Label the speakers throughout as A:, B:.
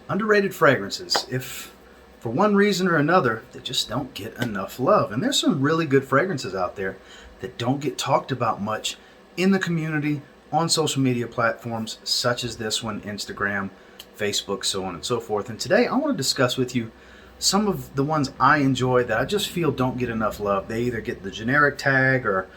A: Underrated fragrances. If for one reason or another, they just don't get enough love. And there's some really good fragrances out there that don't get talked about much in the community, on social media platforms such as this one, Instagram, Facebook, so on and so forth. And today I want to discuss with you some of the ones I enjoy that I just feel don't get enough love. They either get the generic tag or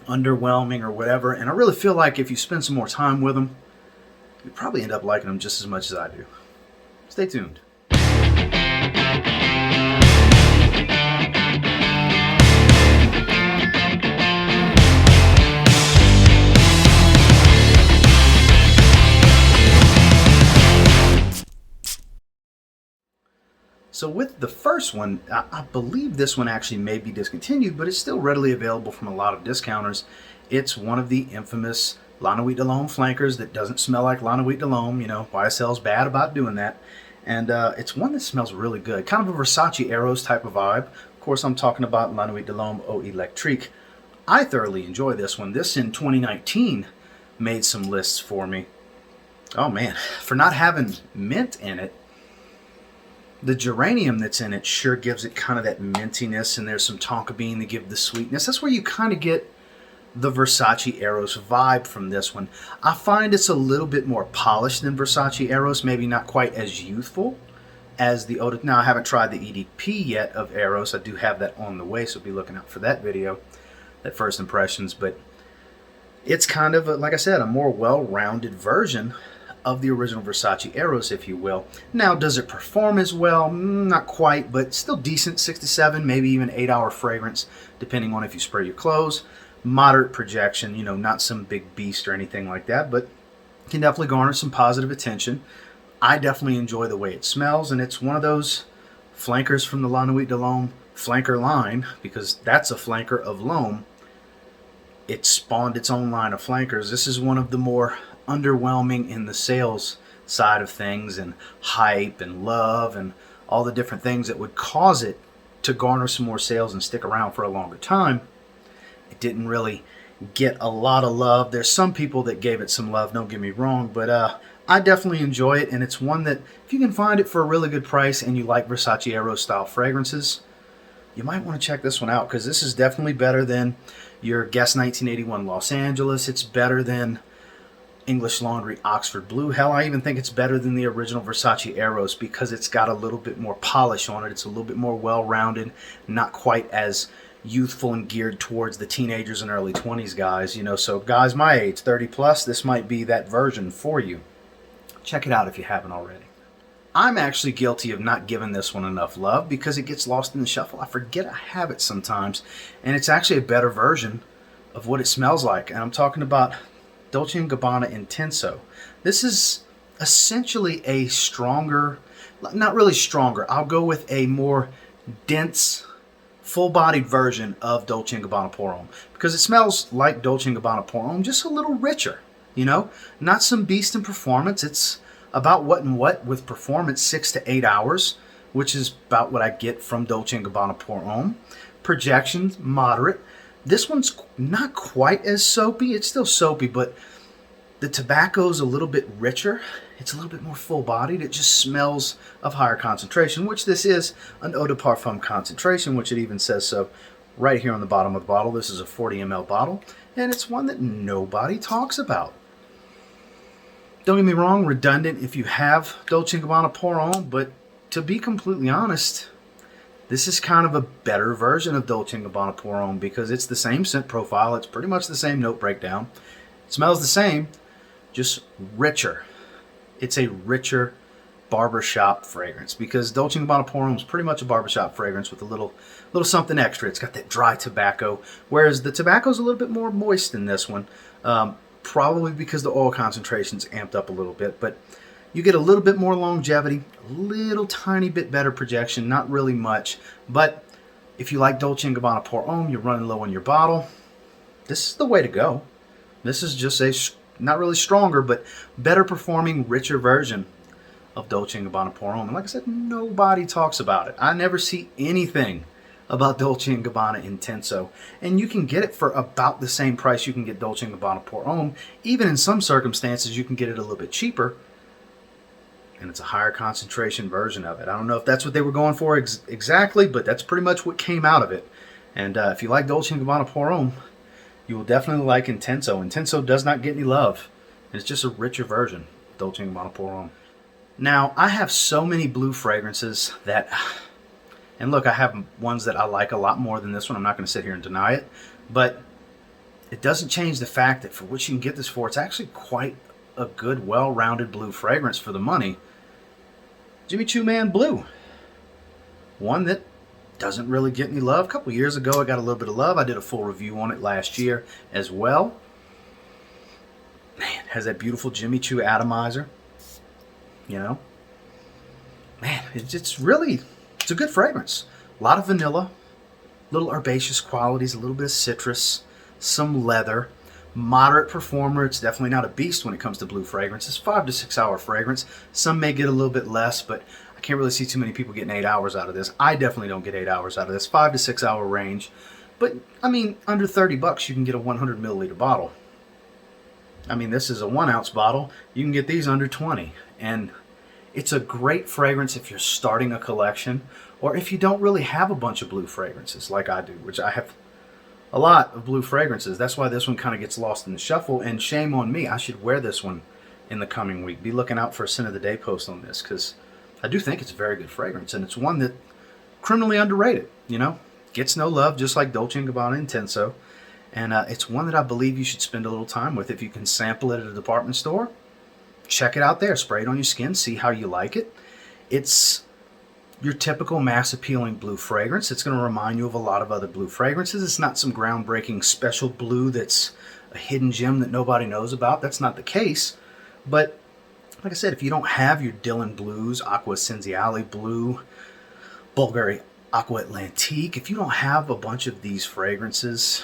A: underwhelming or whatever. And I really feel like if you spend some more time with them, you probably end up liking them just as much as I do. Stay tuned. So with the first one, I believe this one actually may be discontinued, but it's still readily available from a lot of discounters. It's one of the infamous La Nuit de l'Homme flankers that doesn't smell like La Nuit de l'Homme. You know, YSL's bad about doing that. And it's one that smells really good. Kind of a Versace Eros type of vibe. Of course, I'm talking about La Nuit de l'Homme Eau Electrique. I thoroughly enjoy this one. This in 2019 made some lists for me. Oh man, for not having mint in it, the geranium that's in it sure gives it kind of that mintiness, and there's some tonka bean to give the sweetness. That's where you kind of get the Versace Eros vibe from this one. I find it's a little bit more polished than Versace Eros, maybe not quite as youthful as the Eau de... Now, I haven't tried the EDP yet of Eros. I do have that on the way, so be looking out for that video, that first impressions. But it's kind of, like I said, a more well-rounded version of the original Versace Eros, if you will. Now, does it perform as well? Not quite, but still decent. 6 to 7, maybe even 8-hour fragrance, depending on if you spray your clothes. Moderate projection, you know, not some big beast or anything like that, but can definitely garner some positive attention. I definitely enjoy the way it smells, and it's one of those flankers from the La Nuit de l'Homme flanker line, because that's a flanker of L'Homme. It spawned its own line of flankers. This is one of the more underwhelming in the sales side of things, and hype and love and all the different things that would cause it to garner some more sales and stick around for a longer time. It didn't really get a lot of love. There's some people that gave it some love, don't get me wrong, but I definitely enjoy it, and it's one that if you can find it for a really good price and you like Versace Eros style fragrances, you might want to check this one out, because this is definitely better than your Guess 1981 Los Angeles. It's better than English Laundry Oxford Blue. Hell, I even think it's better than the original Versace Eros, because it's got a little bit more polish on it. It's a little bit more well-rounded, not quite as youthful and geared towards the teenagers and early 20s guys, you know. So guys my age, 30 plus, this might be that version for you. Check it out if you haven't already. I'm actually guilty of not giving this one enough love because it gets lost in the shuffle. I forget I have it sometimes, and it's actually a better version of what it smells like. And I'm talking about Dolce & Gabbana Intenso. This is essentially a stronger, not really stronger, I'll go with a more dense, full-bodied version of Dolce & Gabbana Pour Homme, because it smells like Dolce & Gabbana Pour Homme, just a little richer, you know? Not some beast in performance. It's about what and what with performance, 6 to 8 hours, which is about what I get from Dolce & Gabbana Pour Homme. Projections, moderate. This one's not quite as soapy. It's still soapy, but the tobacco's a little bit richer. It's a little bit more full-bodied. It just smells of higher concentration, which this is an eau de parfum concentration, which it even says so right here on the bottom of the bottle. This is a 40 ml bottle, and it's one that nobody talks about. Don't get me wrong, redundant if you have Dolce & Gabbana Pour Homme, but to be completely honest, this is kind of a better version of Dolce & Gabbana Pour Homme, because it's the same scent profile. It's pretty much the same note breakdown. It smells the same, just richer. It's a richer barbershop fragrance, because Dolce & Gabbana Pour Homme is pretty much a barbershop fragrance with a little something extra. It's got that dry tobacco, whereas the tobacco is a little bit more moist in this one, probably because the oil concentration's amped up a little bit, but you get a little bit more longevity, a little tiny bit better projection, not really much. But if you like Dolce & Gabbana Pour Homme, you're running low on your bottle, this is the way to go. This is just a not really stronger, but better performing, richer version of Dolce & Gabbana Pour Homme. And like I said, nobody talks about it. I never see anything about Dolce & Gabbana Intenso. And you can get it for about the same price you can get Dolce & Gabbana Pour Homme. Even in some circumstances, you can get it a little bit cheaper and it's a higher concentration version of it. I don't know if that's what they were going for exactly, but that's pretty much what came out of it. And if you like Dolce & Gabbana Pour Homme, you will definitely like Intenso. Intenso does not get any love. It's just a richer version of Dolce & Gabbana Pour Homme. Now, I have so many blue fragrances that, and look, I have ones that I like a lot more than this one. I'm not going to sit here and deny it, but it doesn't change the fact that for what you can get this for, it's actually quite a good, well-rounded blue fragrance for the money. Jimmy Choo Man Blue. One that doesn't really get any love. A couple years ago, I got a little bit of love. I did a full review on it last year as well. Man, it has that beautiful Jimmy Choo atomizer. You know? Man, it's a good fragrance. A lot of vanilla, little herbaceous qualities, a little bit of citrus, some leather. Moderate performer. It's definitely not a beast when it comes to blue fragrances. 5 to 6 hour fragrance. Some may get a little bit less, but I can't really see too many people getting 8 hours out of this. I definitely don't get 8 hours out of this. 5 to 6 hour range. But, I mean, under 30 bucks, you can get a 100 milliliter bottle. I mean, this is a 1 ounce bottle. You can get these under 20. And it's a great fragrance if you're starting a collection, or if you don't really have a bunch of blue fragrances like I do, which I have a lot of blue fragrances. That's why this one kind of gets lost in the shuffle, and shame on me. I should wear this one in the coming week. Be looking out for a Scent of the Day post on this, because I do think it's a very good fragrance, and it's one that criminally underrated, you know? Gets no love, just like Dolce & Gabbana Intenso, and it's one that I believe you should spend a little time with. If you can sample it at a department store, check it out there. Spray it on your skin, see how you like it. It's your typical mass-appealing blue fragrance. It's going to remind you of a lot of other blue fragrances. It's not some groundbreaking special blue that's a hidden gem that nobody knows about. That's not the case. But, like I said, if you don't have your Dylan Blues, Aqua Essenziale Blue, Burberry Aqua Atlantique, if you don't have a bunch of these fragrances,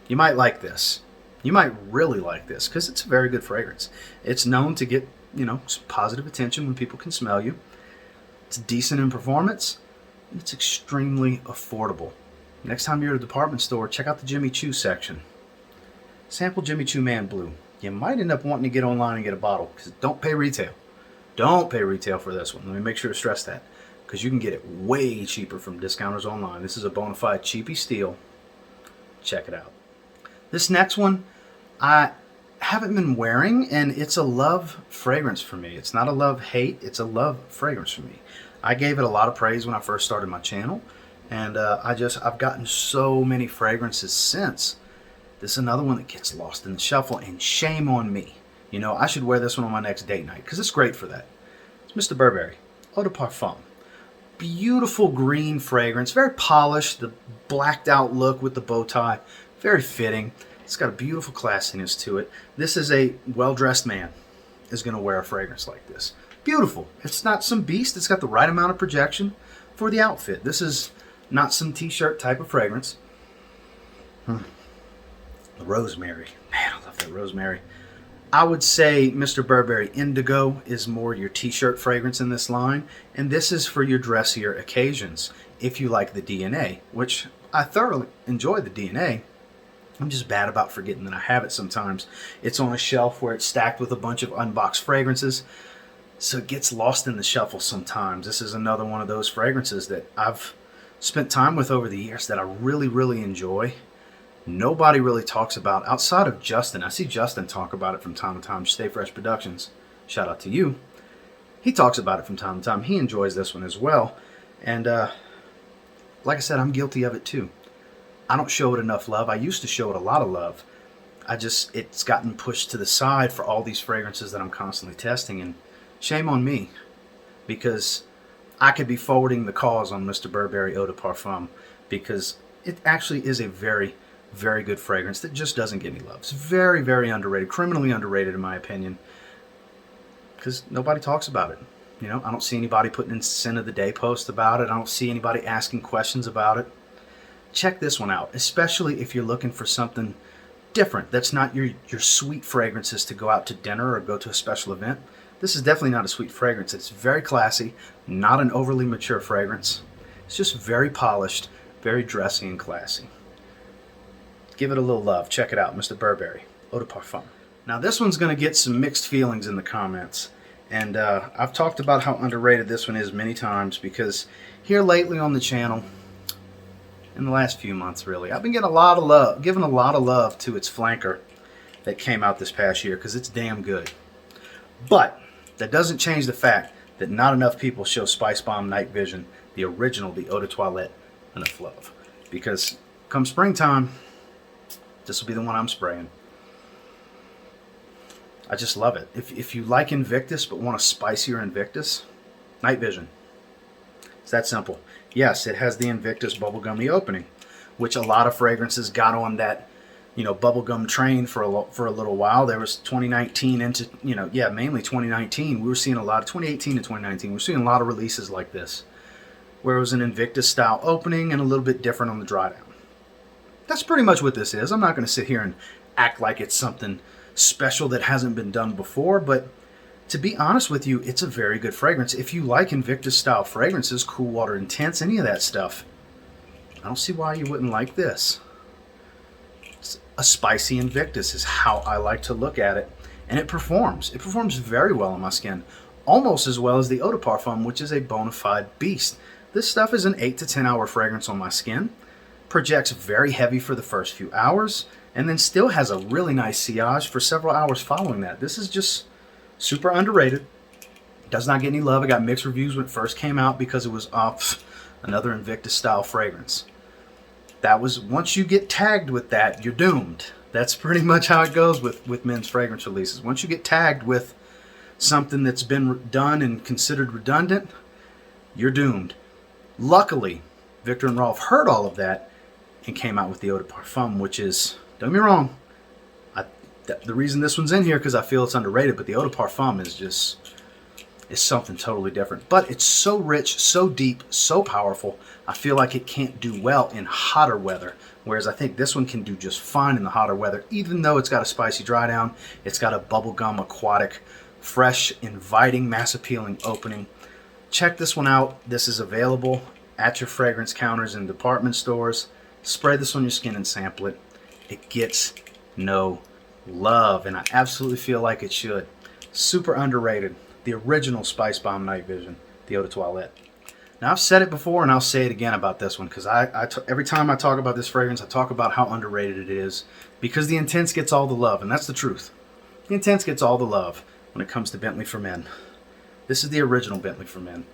A: you might like this. You might really like this, because it's a very good fragrance. It's known to get, you know, some positive attention when people can smell you. It's decent in performance. It's extremely affordable. Next time you're at a department store, check out the Jimmy Choo section. Sample Jimmy Choo Man Blue. You might end up wanting to get online and get a bottle, because don't pay retail. Don't pay retail for this one. Let me make sure to stress that, because you can get it way cheaper from discounters online. This is a bona fide cheapy steal. Check it out. This next one, I haven't been wearing, and it's a love fragrance for me. It's not a love-hate, it's a love fragrance for me. I gave it a lot of praise when I first started my channel, and I've gotten so many fragrances since. This is another one that gets lost in the shuffle, and shame on me. You know, I should wear this one on my next date night, because it's great for that. It's Mr. Burberry, Eau de Parfum. Beautiful green fragrance, very polished, the blacked out look with the bow tie, very fitting. It's got a beautiful classiness to it. This is a well-dressed man is going to wear a fragrance like this. Beautiful. It's not some beast. It's got the right amount of projection for the outfit. This is not some t-shirt type of fragrance. The rosemary. Man, I love that rosemary. I would say Mr. Burberry Indigo is more your t-shirt fragrance in this line, and this is for your dressier occasions if you like the DNA, which I thoroughly enjoy the DNA. I'm just bad about forgetting that I have it sometimes. It's on a shelf where it's stacked with a bunch of unboxed fragrances, so it gets lost in the shuffle sometimes. This is another one of those fragrances that I've spent time with over the years that I really, really enjoy. Nobody really talks about, outside of Justin. I see Justin talk about it from time to time. Stay Fresh Productions, shout out to you. He talks about it from time to time. He enjoys this one as well. And like I said, I'm guilty of it too. I don't show it enough love. I used to show it a lot of love. It's gotten pushed to the side for all these fragrances that I'm constantly testing, and shame on me, because I could be forwarding the cause on Mr. Burberry Eau de Parfum, because it actually is a very, very good fragrance that just doesn't get any love. It's very, very underrated, criminally underrated in my opinion, because nobody talks about it. You know, I don't see anybody putting in Scent of the Day posts about it. I don't see anybody asking questions about it. Check this one out, especially if you're looking for something different. That's not your sweet fragrances to go out to dinner or go to a special event. This is definitely not a sweet fragrance. It's very classy, not an overly mature fragrance. It's just very polished, very dressy and classy. Give it a little love. Check it out, Mr. Burberry Eau de Parfum. Now this one's going to get some mixed feelings in the comments. And I've talked about how underrated this one is many times, because here lately on the channel, in the last few months really, I've been getting giving a lot of love to its flanker that came out this past year, because it's damn good. But that doesn't change the fact that not enough people show Spice Bomb Night Vision, the original, the Eau de Toilette, enough love. Because come springtime, this will be the one I'm spraying. I just love it. If you like Invictus but want a spicier Invictus, Night Vision. It's that simple. Yes, it has the Invictus bubblegummy opening, which a lot of fragrances got on that, bubblegum train for a little while. There was 2019 into, mainly 2019. We were seeing a lot of 2018 to 2019. We were seeing a lot of releases like this, where it was an Invictus style opening and a little bit different on the dry down. That's pretty much what this is. I'm not going to sit here and act like it's something special that hasn't been done before, but to be honest with you, it's a very good fragrance. If you like Invictus style fragrances, Cool Water Intense, any of that stuff, I don't see why you wouldn't like this. It's a spicy Invictus is how I like to look at it, and it performs. It performs very well on my skin, almost as well as the Eau de Parfum, which is a bona fide beast. This stuff is an 8 to 10 hour fragrance on my skin, projects very heavy for the first few hours, and then still has a really nice sillage for several hours following that. This is just super underrated. Does not get any love. I got mixed reviews when it first came out because it was another Invictus style fragrance. That was, once you get tagged with that, you're doomed. That's pretty much how it goes with men's fragrance releases. Once you get tagged with something that's been done and considered redundant, you're doomed. Luckily, Victor and Rolf heard all of that and came out with the Eau de Parfum, which is, don't get me wrong, the reason this one's in here because I feel it's underrated, but the Eau de Parfum is something totally different. But it's so rich, so deep, so powerful, I feel like it can't do well in hotter weather, whereas I think this one can do just fine in the hotter weather, even though it's got a spicy dry down, it's got a bubblegum, aquatic, fresh, inviting, mass appealing opening. Check this one out. This is available at your fragrance counters in department stores. Spray this on your skin and sample it. It gets no love, and I absolutely feel like it should. Super underrated. The original Spice Bomb Night Vision, the Eau de Toilette. Now, I've said it before and I'll say it again about this one, because every time I talk about this fragrance, I talk about how underrated it is, because the Intense gets all the love, and that's the truth. The Intense gets all the love when it comes to Bentley For Men. This is the original Bentley For Men.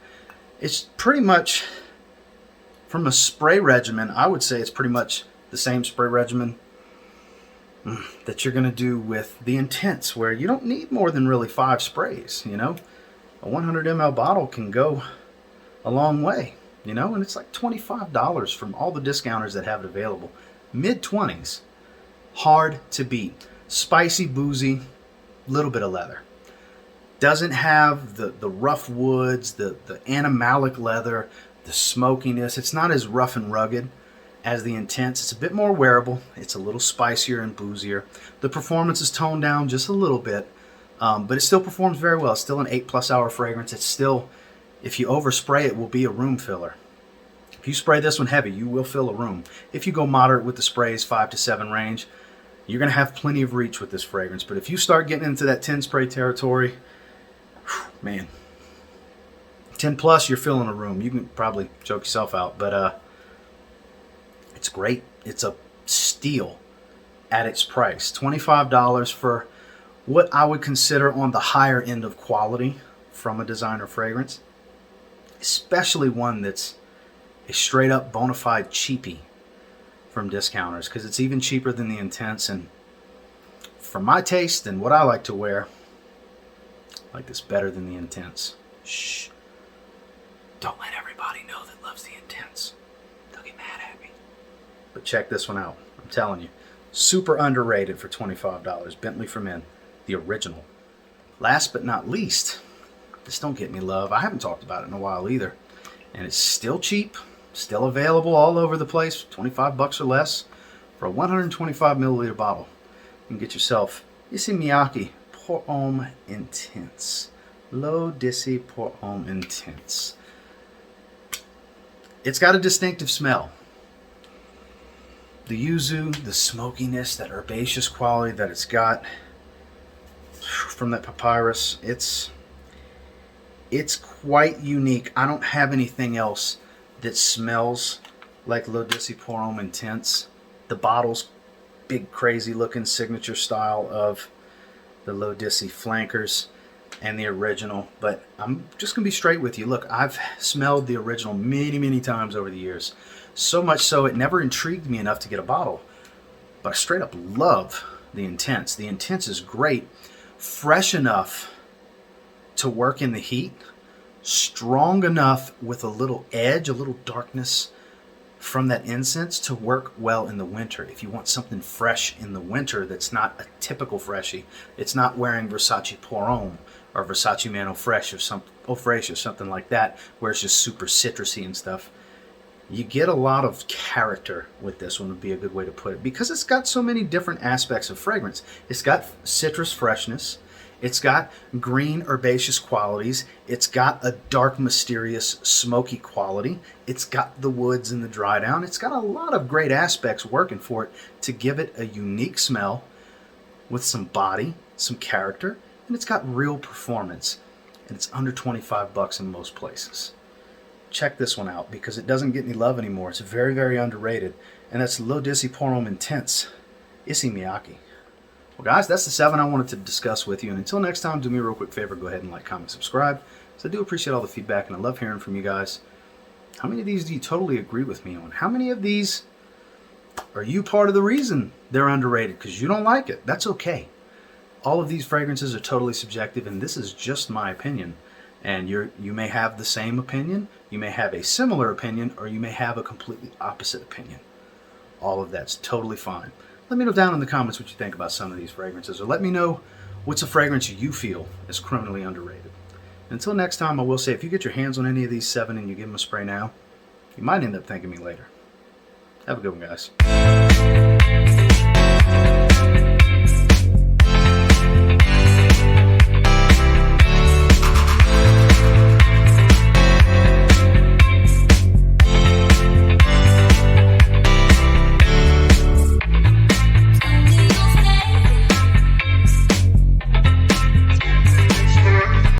A: It's pretty much, from a spray regimen, I would say it's pretty much the same spray regimen that you're going to do with the Intense, where you don't need more than really 5 sprays. A 100 ml bottle can go a long way, and it's like $25 from all the discounters that have it available. Mid-20s. Hard to beat. Spicy, boozy, little bit of leather. Doesn't have the rough woods, the animalic leather, the smokiness. It's not as rough and rugged as the Intense. It's a bit more wearable. It's a little spicier and boozier. The performance is toned down just a little bit, but it still performs very well. It's still an 8+ hour fragrance. It's still, if you overspray it, will be a room filler. If you spray this one heavy, you will fill a room. If you go moderate with the sprays, 5 to 7 range, you're going to have plenty of reach with this fragrance. But if you start getting into that 10 spray territory, man, 10 plus, you're filling a room. You can probably choke yourself out, but it's great. It's a steal at its price. $25 for what I would consider on the higher end of quality from a designer fragrance, especially one that's a straight up bona fide cheapie from discounters, because it's even cheaper than the Intense. And for my taste and what I like to wear, I like this better than the Intense. Shh. Don't let everybody know that loves the Intense. They'll get mad at me. But check this one out. I'm telling you. Super underrated for $25. Bentley For Men, the original. Last but not least, this don't get me love. I haven't talked about it in a while either. And it's still cheap. Still available all over the place. $25 or less for a 125 milliliter bottle. You can get yourself, you see, Miyaki Pour Homme Intense. L'Eau de Pour Homme Intense. It's got a distinctive smell. The yuzu, the smokiness, that herbaceous quality that it's got from that papyrus, it's It's quite unique. I don't have anything else that smells like Dolce Pour Homme Intense. The bottle's big, crazy looking signature style of the Dolce flankers and the original. But I'm just going to be straight with you. Look, I've smelled the original many, many times over the years. So much so it never intrigued me enough to get a bottle. But I straight up love the Intense. The Intense is great. Fresh enough to work in the heat, strong enough with a little edge, a little darkness from that incense to work well in the winter. If you want something fresh in the winter that's not a typical freshie, it's not wearing Versace Pour Homme or Versace Man Eau Fraiche or something like that, where it's just super citrusy and stuff. You get a lot of character with this one, would be a good way to put it, because it's got so many different aspects of fragrance. It's got citrus freshness. It's got green herbaceous qualities. It's got a dark, mysterious, smoky quality. It's got the woods and the dry down. It's got a lot of great aspects working for it to give it a unique smell with some body, some character, and it's got real performance. And it's under 25 bucks in most places. Check this one out because it doesn't get any love anymore. It's very, very underrated. And that's Dolce Pour Homme Intense. Issey Miyaki. Well, guys, that's the 7 I wanted to discuss with you. And until next time, do me a real quick favor. Go ahead and like, comment, subscribe. So I do appreciate all the feedback, and I love hearing from you guys. How many of these do you totally agree with me on? How many of these are you part of the reason they're underrated? Because you don't like it. That's okay. All of these fragrances are totally subjective, and this is just my opinion. And you may have the same opinion, you may have a similar opinion, or you may have a completely opposite opinion. All of that's totally fine. Let me know down in the comments what you think about some of these fragrances, or let me know what's a fragrance you feel is criminally underrated. Until next time, I will say, if you get your hands on any of these 7 and you give them a spray now, you might end up thanking me later. Have a good one, guys.